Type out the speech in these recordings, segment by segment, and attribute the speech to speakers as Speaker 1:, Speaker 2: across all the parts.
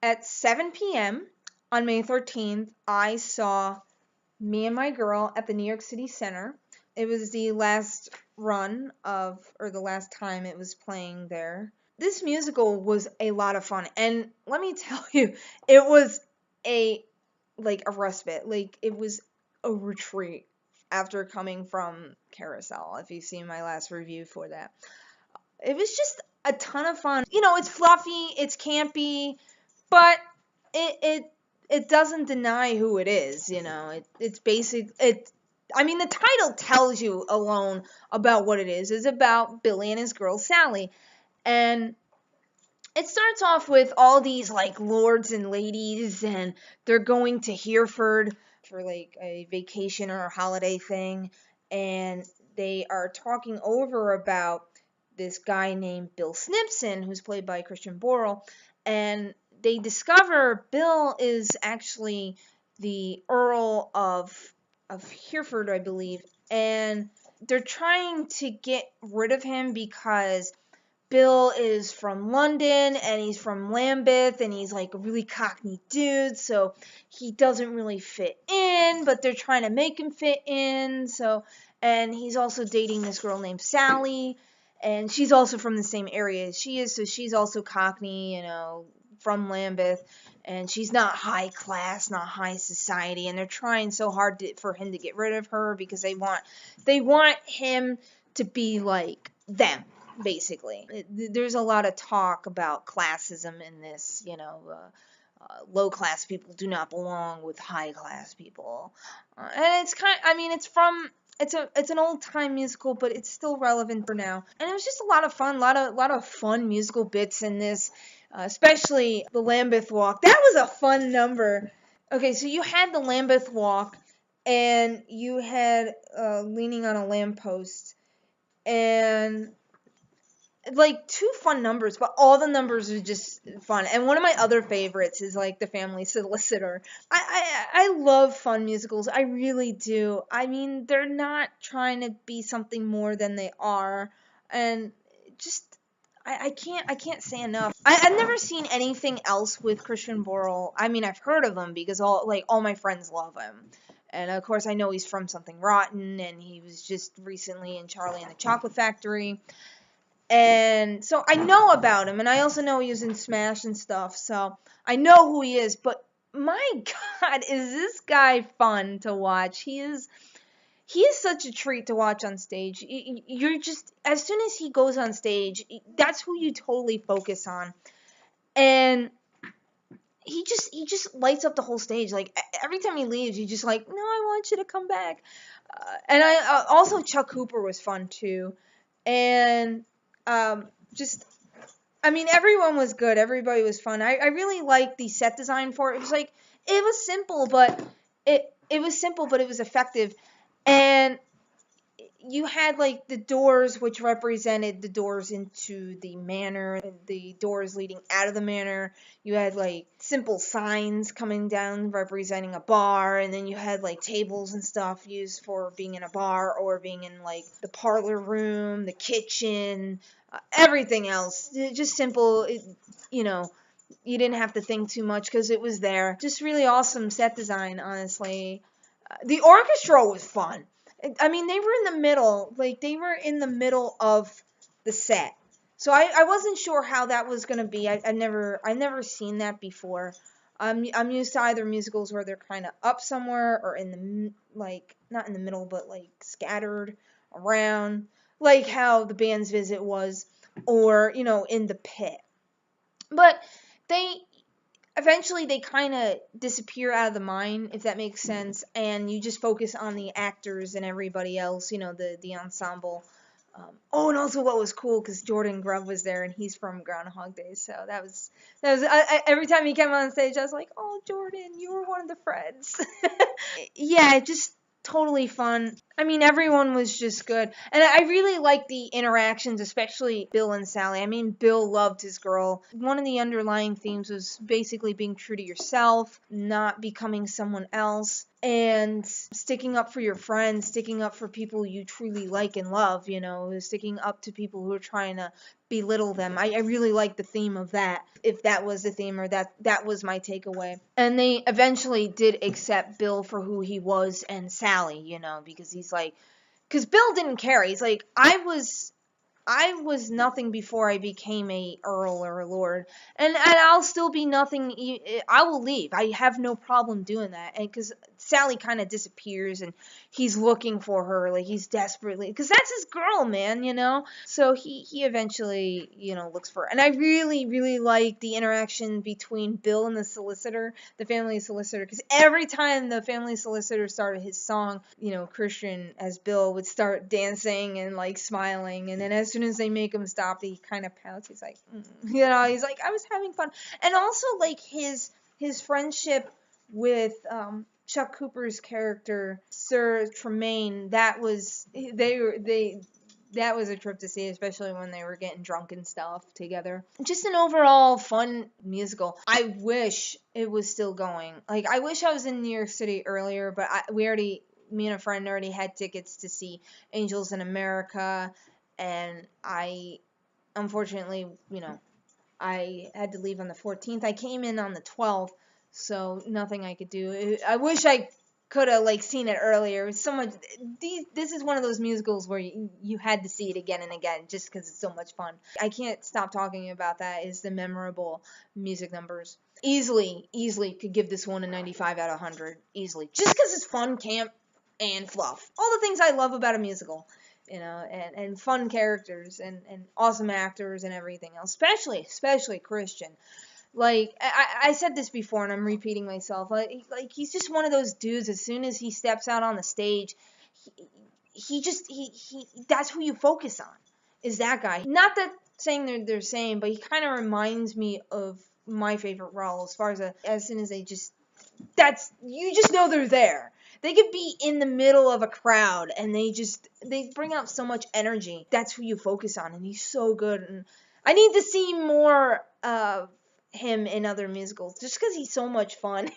Speaker 1: At 7 p.m. on May 13th, I saw Me and My Girl at the New York City Center. It was the last run or the last time it was playing there. This musical was a lot of fun, and let me tell you, it was a respite. Like, it was a retreat after coming from Carousel, if you've seen my last review for that. It was just a ton of fun. It's fluffy, it's campy, but it doesn't deny who it is. It's basic. The title tells you alone about what it is. It's about Billy and his girl Sally, and it starts off with all these lords and ladies, and they're going to Hereford for a vacation or a holiday thing, and they are talking over about this guy named Bill Snibson, who's played by Christian Borle, and they discover Bill is actually the Earl of Hereford, I believe, and they're trying to get rid of him because Bill is from London and he's from Lambeth and he's a really cockney dude, so he doesn't really fit in, but they're trying to make him fit in. And he's also dating this girl named Sally, and she's also from the same area as she is, so she's also cockney, from Lambeth, and she's not high class, not high society, and they're trying so hard for him to get rid of her because they want him to be like them. Basically, there's a lot of talk about classism in this. Low class people do not belong with high class people, and it's an old time musical, but it's still relevant for now. And it was just a lot of fun, lot of fun musical bits in this, especially the Lambeth Walk. That was a fun number. Okay, so you had the Lambeth Walk, and you had Leaning on a Lamppost, and two fun numbers, but all the numbers are just fun. And one of my other favorites is The Family Solicitor. I love fun musicals. I really do. They're not trying to be something more than they are, and just I can't say enough. I've never seen anything else with Christian Borle. I've heard of him because all my friends love him. And of course I know he's from Something Rotten, and he was just recently in Charlie and the Chocolate Factory. And so I know about him, and I also know he was in Smash and stuff, so I know who he is. But my God, is this guy fun to watch? He is such a treat to watch on stage. You're just, as soon as he goes on stage, that's who you totally focus on. And he just lights up the whole stage. Every time he leaves, you're just no, I want you to come back. And I also Chuck Cooper was fun too. And everyone was good. Everybody was fun. I really liked the set design for it. It was it was simple, but it was effective. And you had the doors, which represented the doors into the manor, the doors leading out of the manor. You had simple signs coming down representing a bar, and then you had tables and stuff used for being in a bar or being in the parlor room, the kitchen, everything else. Just simple. You didn't have to think too much because it was there. Just really awesome set design, honestly. The orchestra was fun. They were in the middle, they were in the middle of the set. So I wasn't sure how that was going to be. I've never seen that before. I'm used to either musicals where they're kind of up somewhere or in the, not in the middle, but scattered around, how the Band's Visit was, or, in the pit. But eventually they kind of disappear out of the mine, if that makes sense, and you just focus on the actors and everybody else, the ensemble. And also what was cool, because Jordan Grubb was there, and he's from Groundhog Day, so that was every time he came on stage, I was like, oh, Jordan, you were one of the Freds. Yeah, just totally fun. Everyone was just good. And I really liked the interactions, especially Bill and Sally. Bill loved his girl. One of the underlying themes was basically being true to yourself, not becoming someone else. and sticking up for your friends, sticking up for people you truly like and love, sticking up to people who are trying to belittle them. I really like the theme of that, if that was the theme, or that was my takeaway. And they eventually did accept Bill for who he was, and Sally, because he's like, because Bill didn't care. He's like, I was nothing before I became a earl or a lord, and I'll still be nothing. I will leave. I have no problem doing that, and because Sally kind of disappears, and he's looking for her, like he's desperately, because that's his girl, man. So he eventually, looks for her. And I really, really like the interaction between Bill and the solicitor, the family solicitor, because every time the family solicitor started his song, Christian as Bill would start dancing and like smiling, and then as soon as they make him stop, he kind of pouts. He's like, he's like, I was having fun. And also like his friendship with Chuck Cooper's character, Sir Tremaine, that was that was a trip to see, especially when they were getting drunk and stuff together. Just an overall fun musical. I wish it was still going. Like, I wish I was in New York City earlier, but me and a friend already had tickets to see Angels in America, and I, unfortunately, I had to leave on the 14th. I came in on the 12th, so nothing I could do. I wish I could have seen it earlier. It's so much. This is one of those musicals where you had to see it again and again just because it's so much fun. I can't stop talking about that. Is the memorable music numbers. Easily could give this one a 95 out of 100. Easily, just because it's fun, camp, and fluff. All the things I love about a musical. And fun characters and awesome actors and everything else, especially Christian. Like, I said this before and I'm repeating myself. Like he's just one of those dudes. As soon as he steps out on the stage, he that's who you focus on, is that guy. Not that saying they're the same, but he kind of reminds me of my favorite role as far as soon as you just know they're there. They could be in the middle of a crowd and they bring out so much energy. That's who you focus on, and he's so good. And I need to see more of him in other musicals just because he's so much fun.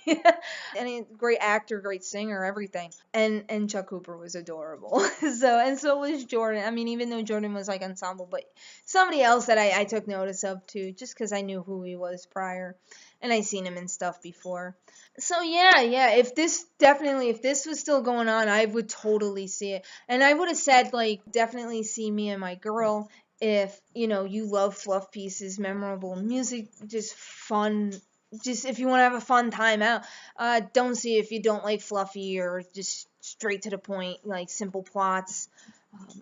Speaker 1: And he's a great actor, great singer, everything. And Chuck Cooper was adorable. So was Jordan. I mean, even though Jordan was like ensemble, but somebody else that I took notice of too, just because I knew who he was prior and I seen him in stuff before. So yeah, if this was still going on, I would totally see it. And I would have said, like, definitely see Me and My Girl if, you love fluff pieces, memorable music, just fun, just if you want to have a fun time out. Don't see it if you don't like fluffy or just straight to the point, like simple plots.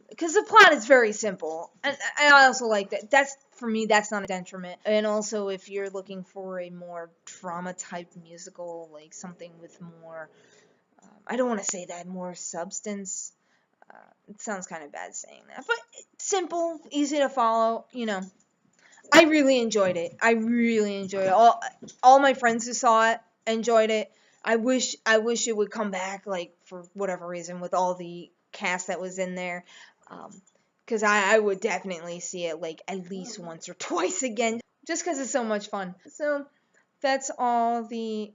Speaker 1: Because the plot is very simple, and I also like that. For me, that's not a detriment. And also, if you're looking for a more drama type musical, like something with more, I don't want to say that, more substance. It sounds kind of bad saying that, but simple, easy to follow. I really enjoyed it. All my friends who saw it enjoyed it. I wish it would come back, like, for whatever reason, with all the cast that was in there. Because I would definitely see it, like, at least once or twice again, just because it's so much fun. So that's all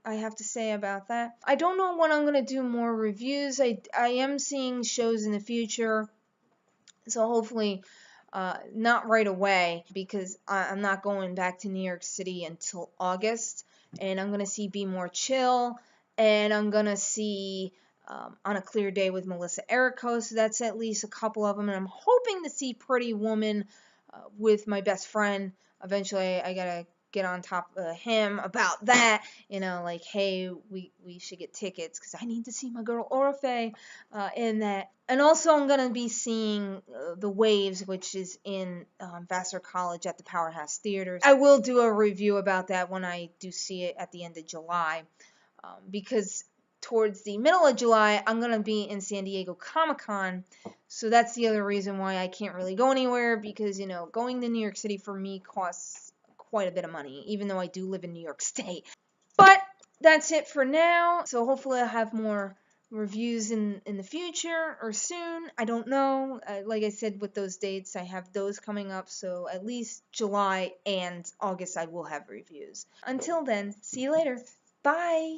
Speaker 1: I have to say about that. I don't know when I'm going to do more reviews. I am seeing shows in the future, so hopefully not right away, because I'm not going back to New York City until August, and I'm going to see Be More Chill, and I'm going to see On a Clear Day with Melissa Errico, so that's at least a couple of them, and I'm hoping to see Pretty Woman with my best friend. Eventually, I got to get on top of him about that, like, hey, we should get tickets because I need to see my girl Orphe in that. And also, I'm going to be seeing The Waves, which is in Vassar College at the Powerhouse Theater. I will do a review about that when I do see it at the end of July, because towards the middle of July, I'm going to be in San Diego Comic-Con, so that's the other reason why I can't really go anywhere, because, going to New York City for me costs quite a bit of money, even though I do live in New York State. But that's it for now, so hopefully I'll have more reviews in the future or soon. I don't know. Like I said, with those dates, I have those coming up, so at least July and August I will have reviews. Until then, see you later. Bye!